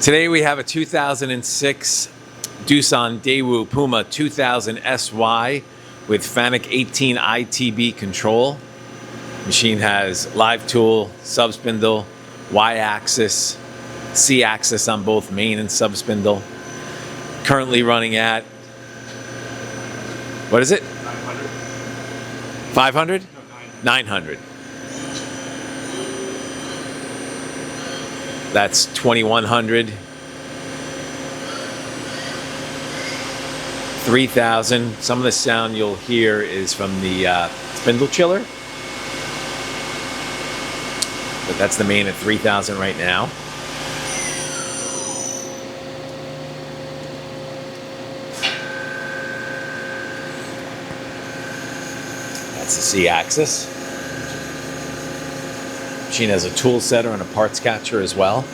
Today we have a 2006 Doosan Daewoo Puma 2000 SY with FANUC 18 ITB control. Machine has live tool, subspindle, Y-axis, C-axis on both main and subspindle. Currently running at, what is it? 900. 500? No, 900. 900. That's 2100. 3000. Some of the sound you'll hear is from the spindle chiller. But that's the main at 3000 right now. That's the C-axis. Machine has a tool setter and a parts catcher as well.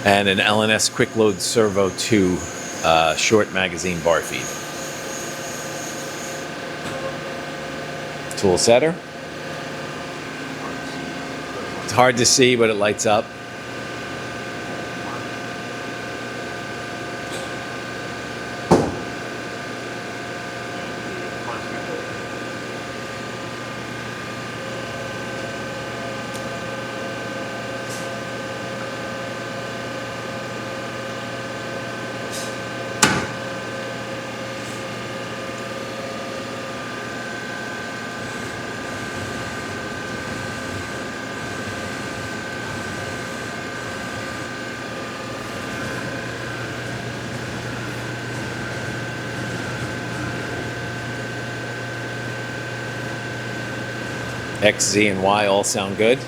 And an L&S Quick Load Servo 2 short magazine bar feed. Tool setter. It's hard to see, but it lights up. X, Z, and Y all sound good.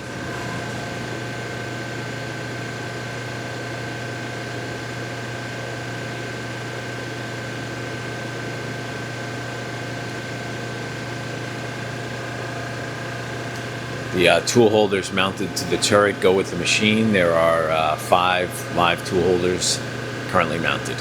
The tool holders mounted to the turret go with the machine. There are 5 live tool holders currently mounted.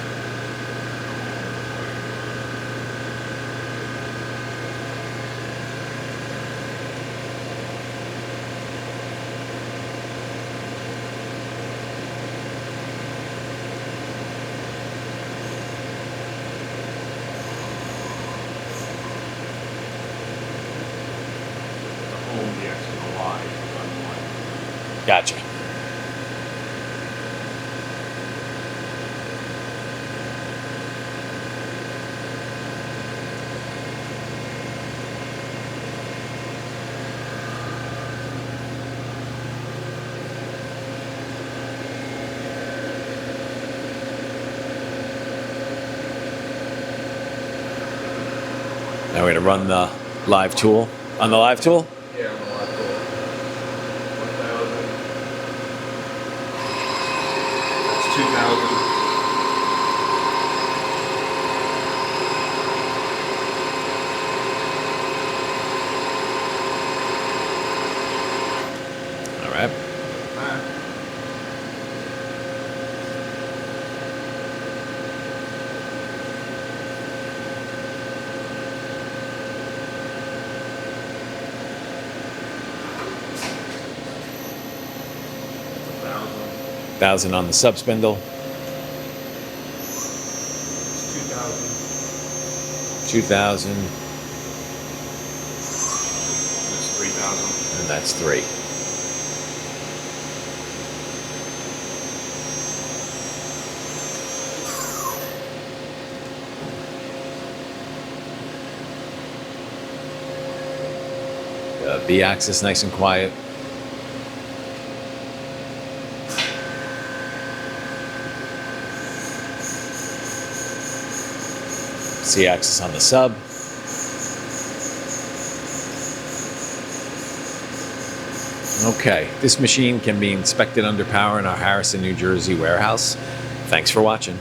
The X and the Y on one. Gotcha. Now we're going to run the live tool. On the live tool? Yeah, on the live tool. 1000. That's 2000. All right. $1,000. 1000 on the subspindle. 2000. 2000. That's 3000. And that's 3. The B-axis nice and quiet. C-axis on the sub. Okay, this machine can be inspected under power in our Harrison, New Jersey warehouse. Thanks for watching.